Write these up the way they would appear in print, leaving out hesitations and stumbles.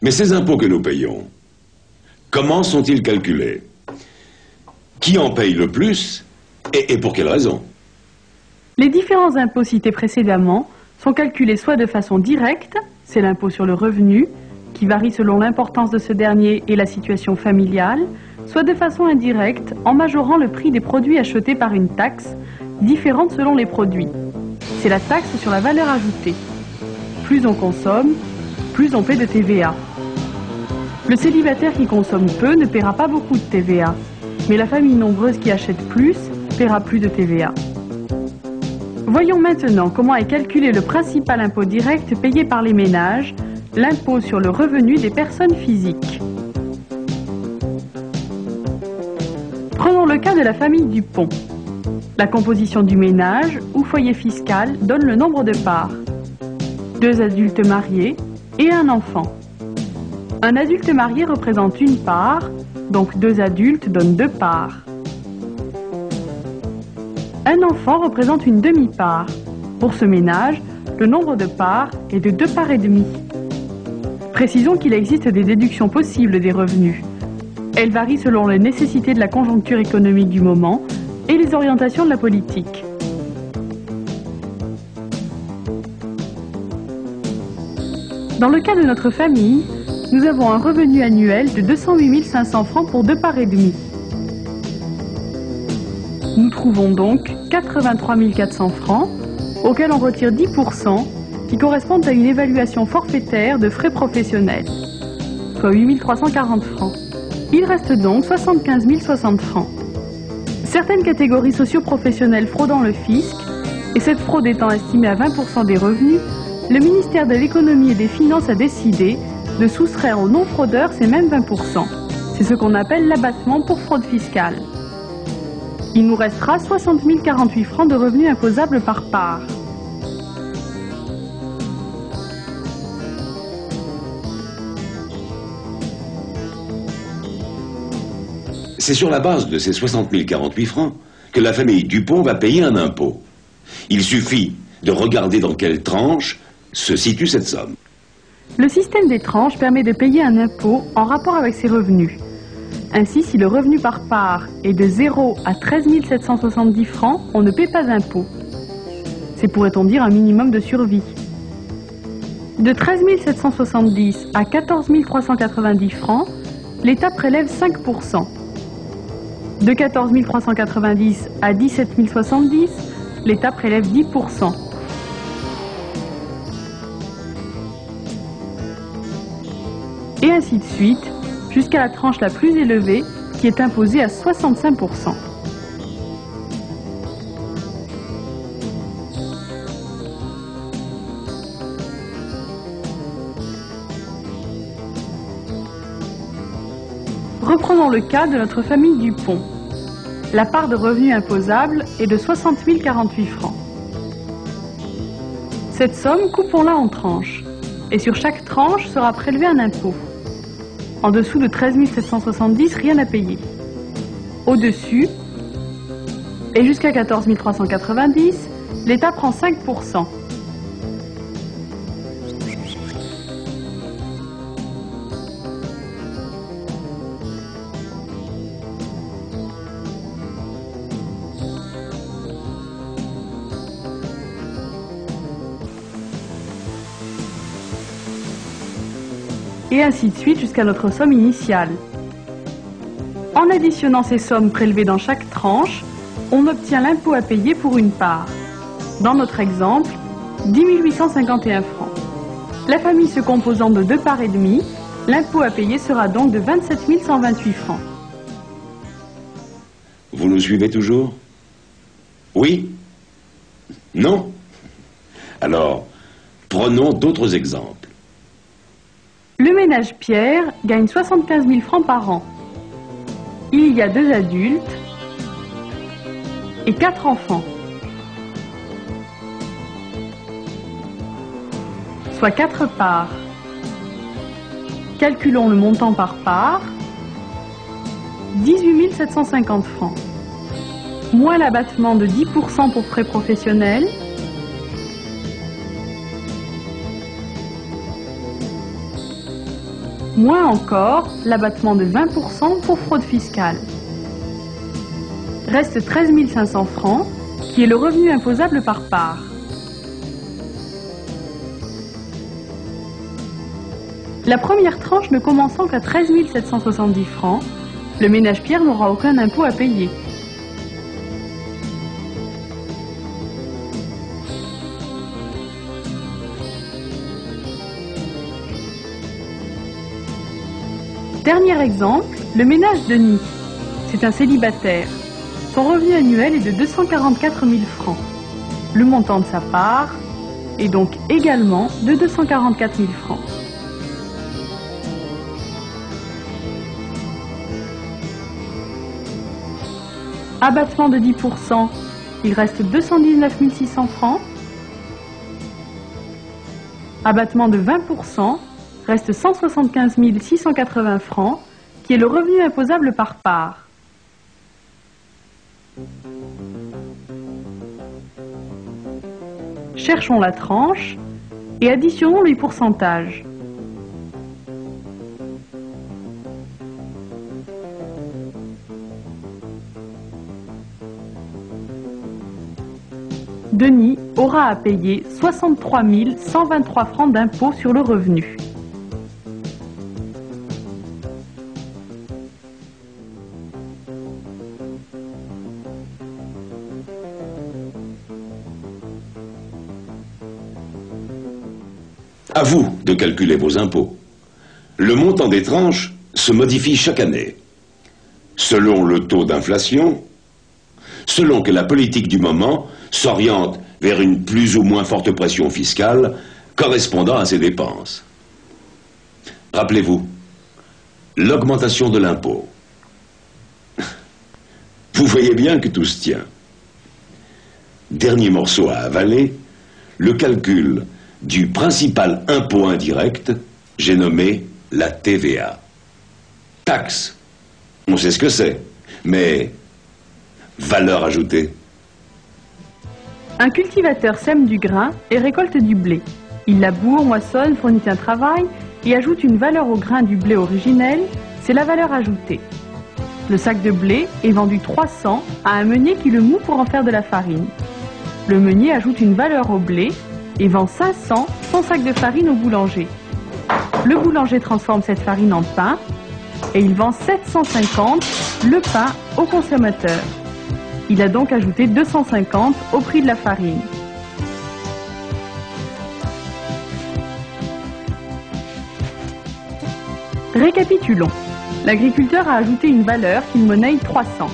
Mais ces impôts que nous payons, comment sont-ils calculés? Qui en paye le plus et pour quelle raison? Les différents impôts cités précédemment sont calculés soit de façon directe, c'est l'impôt sur le revenu, qui varie selon l'importance de ce dernier et la situation familiale, soit de façon indirecte, en majorant le prix des produits achetés par une taxe, différente selon les produits. C'est la taxe sur la valeur ajoutée. Plus on consomme, plus on paie de TVA. Le célibataire qui consomme peu ne paiera pas beaucoup de TVA, mais la famille nombreuse qui achète plus paiera plus de TVA. Voyons maintenant comment est calculé le principal impôt direct payé par les ménages, l'impôt sur le revenu des personnes physiques. Prenons le cas de la famille Dupont. La composition du ménage ou foyer fiscal donne le nombre de parts. 2 adultes mariés et un enfant. Un adulte marié représente une part, donc 2 adultes donnent 2 parts. Un enfant représente une demi-part. Pour ce ménage, le nombre de parts est de 2 parts et demie. Précisons qu'il existe des déductions possibles des revenus. Elles varient selon les nécessités de la conjoncture économique du moment et les orientations de la politique. Dans le cas de notre famille, nous avons un revenu annuel de 208 500 francs pour 2 parts et demie. Nous trouvons donc 83 400 francs, auxquels on retire 10%, qui correspondent à une évaluation forfaitaire de frais professionnels, soit 8 340 francs. Il reste donc 75 060 francs. Certaines catégories socio-professionnelles fraudant le fisc, et cette fraude étant estimée à 20% des revenus, le ministère de l'économie et des finances a décidé de soustraire aux non-fraudeurs ces mêmes 20%. C'est ce qu'on appelle l'abattement pour fraude fiscale. Il nous restera 60 048 francs de revenus imposables par part. C'est sur la base de ces 60 048 francs que la famille Dupont va payer un impôt. Il suffit de regarder dans quelle tranche se situe cette somme. Le système des tranches permet de payer un impôt en rapport avec ses revenus. Ainsi, si le revenu par part est de 0 à 13 770 francs, on ne paie pas d'impôt. C'est, pourrait-on dire, un minimum de survie. De 13 770 à 14 390 francs, l'État prélève 5%. De 14 390 à 17 070, l'État prélève 10%. Et ainsi de suite, jusqu'à la tranche la plus élevée, qui est imposée à 65%. Reprenons le cas de notre famille Dupont. La part de revenus imposables est de 60 048 francs. Cette somme, coupons-la en tranches, et sur chaque tranche sera prélevé un impôt. En dessous de 13 770, rien à payer. Au-dessus, et jusqu'à 14 390, l'État prend 5%. Et ainsi de suite jusqu'à notre somme initiale. En additionnant ces sommes prélevées dans chaque tranche, on obtient l'impôt à payer pour une part. Dans notre exemple, 10 851 francs. La famille se composant de 2 parts et demie, l'impôt à payer sera donc de 27 128 francs. Vous nous suivez toujours? Oui? Non? Alors, prenons d'autres exemples. Le ménage Pierre gagne 75 000 francs par an. Il y a 2 adultes et 4 enfants, soit 4 parts. Calculons le montant par part, 18 750 francs, moins l'abattement de 10% pour frais professionnels, Moins encore l'abattement de 20% pour fraude fiscale. Reste 13 500 francs, qui est le revenu imposable par part. La première tranche ne commençant qu'à 13 770 francs, le ménage Pierre n'aura aucun impôt à payer. Dernier exemple, le ménage Denis. C'est un célibataire. Son revenu annuel est de 244 000 francs. Le montant de sa part est donc également de 244 000 francs. Abattement de 10%, il reste 219 600 francs. Abattement de 20%, reste 175 680 francs, qui est le revenu imposable par part. Cherchons la tranche et additionnons les pourcentages. Denis aura à payer 63 123 francs d'impôt sur le revenu. À vous de calculer vos impôts. Le montant des tranches se modifie chaque année, selon le taux d'inflation, selon que la politique du moment s'oriente vers une plus ou moins forte pression fiscale correspondant à ses dépenses. Rappelez-vous, l'augmentation de l'impôt. Vous voyez bien que tout se tient. Dernier morceau à avaler, le calcul du principal impôt indirect, j'ai nommé la TVA. Taxe, on sait ce que c'est, mais valeur ajoutée. Un cultivateur sème du grain et récolte du blé. Il laboure, moissonne, fournit un travail et ajoute une valeur au grain du blé originel, c'est la valeur ajoutée. Le sac de blé est vendu 300 à un meunier qui le moud pour en faire de la farine. Le meunier ajoute une valeur au blé et vend 500 son sac de farine au boulanger. Le boulanger transforme cette farine en pain et il vend 750 le pain au consommateur. Il a donc ajouté 250 au prix de la farine. Récapitulons. L'agriculteur a ajouté une valeur qu'il monnaie 300.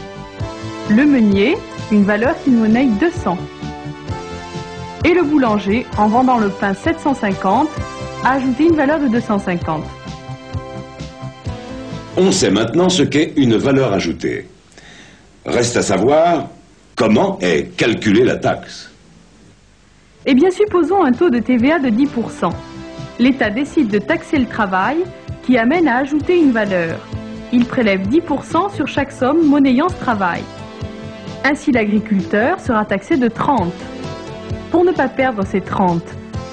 Le meunier, une valeur qu'il monnaie 200. Et le boulanger, en vendant le pain 750, a ajouté une valeur de 250. On sait maintenant ce qu'est une valeur ajoutée. Reste à savoir comment est calculée la taxe. Eh bien, supposons un taux de TVA de 10%. L'État décide de taxer le travail qui amène à ajouter une valeur. Il prélève 10% sur chaque somme monnayant ce travail. Ainsi, l'agriculteur sera taxé de 30. Pour ne pas perdre ces 30,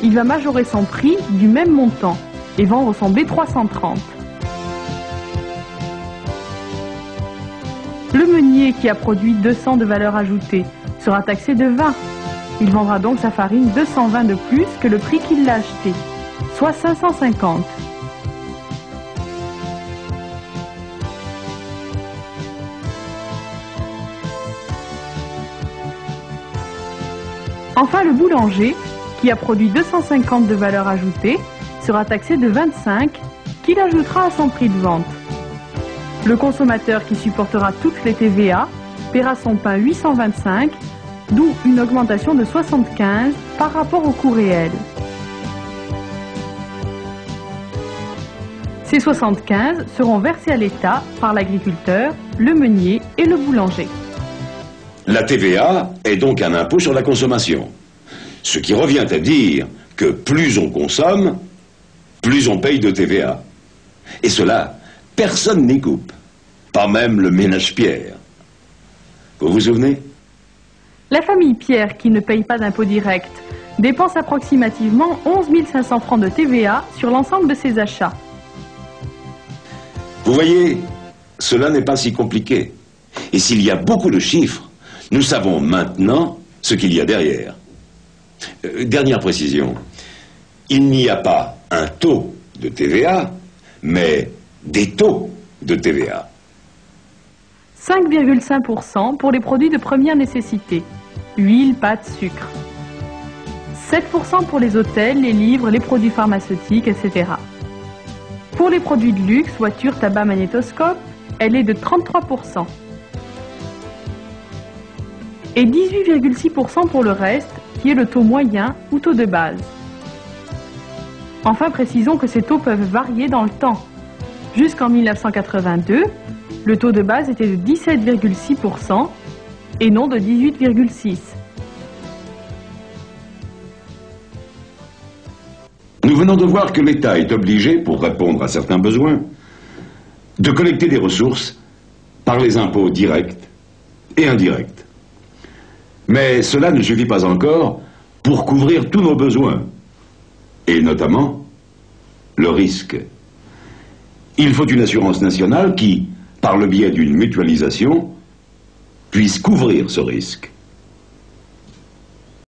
il va majorer son prix du même montant et vendre son blé 330. Le meunier qui a produit 200 de valeur ajoutée sera taxé de 20. Il vendra donc sa farine 220 de plus que le prix qu'il l'a acheté, soit 550. Enfin, le boulanger, qui a produit 250 de valeur ajoutée, sera taxé de 25, qu'il ajoutera à son prix de vente. Le consommateur qui supportera toutes les TVA paiera son pain 825, d'où une augmentation de 75 par rapport au coût réel. Ces 75 seront versés à l'État par l'agriculteur, le meunier et le boulanger. La TVA est donc un impôt sur la consommation. Ce qui revient à dire que plus on consomme, plus on paye de TVA. Et cela, personne n'y coupe. Pas même le ménage Pierre. Vous vous souvenez? La famille Pierre, qui ne paye pas d'impôt direct, dépense approximativement 11 500 francs de TVA sur l'ensemble de ses achats. Vous voyez, cela n'est pas si compliqué. Et s'il y a beaucoup de chiffres, nous savons maintenant ce qu'il y a derrière. Dernière précision, il n'y a pas un taux de TVA, mais des taux de TVA. 5,5% pour les produits de première nécessité, huile, pâtes, sucre. 7% pour les hôtels, les livres, les produits pharmaceutiques, etc. Pour les produits de luxe, voitures, tabac, magnétoscope, elle est de 33%. Et 18,6% pour le reste, qui est le taux moyen ou taux de base. Enfin, précisons que ces taux peuvent varier dans le temps. Jusqu'en 1982, le taux de base était de 17,6% et non de 18,6%. Nous venons de voir que l'État est obligé, pour répondre à certains besoins, de collecter des ressources par les impôts directs et indirects. Mais cela ne suffit pas encore pour couvrir tous nos besoins, et notamment le risque. Il faut une assurance nationale qui, par le biais d'une mutualisation, puisse couvrir ce risque.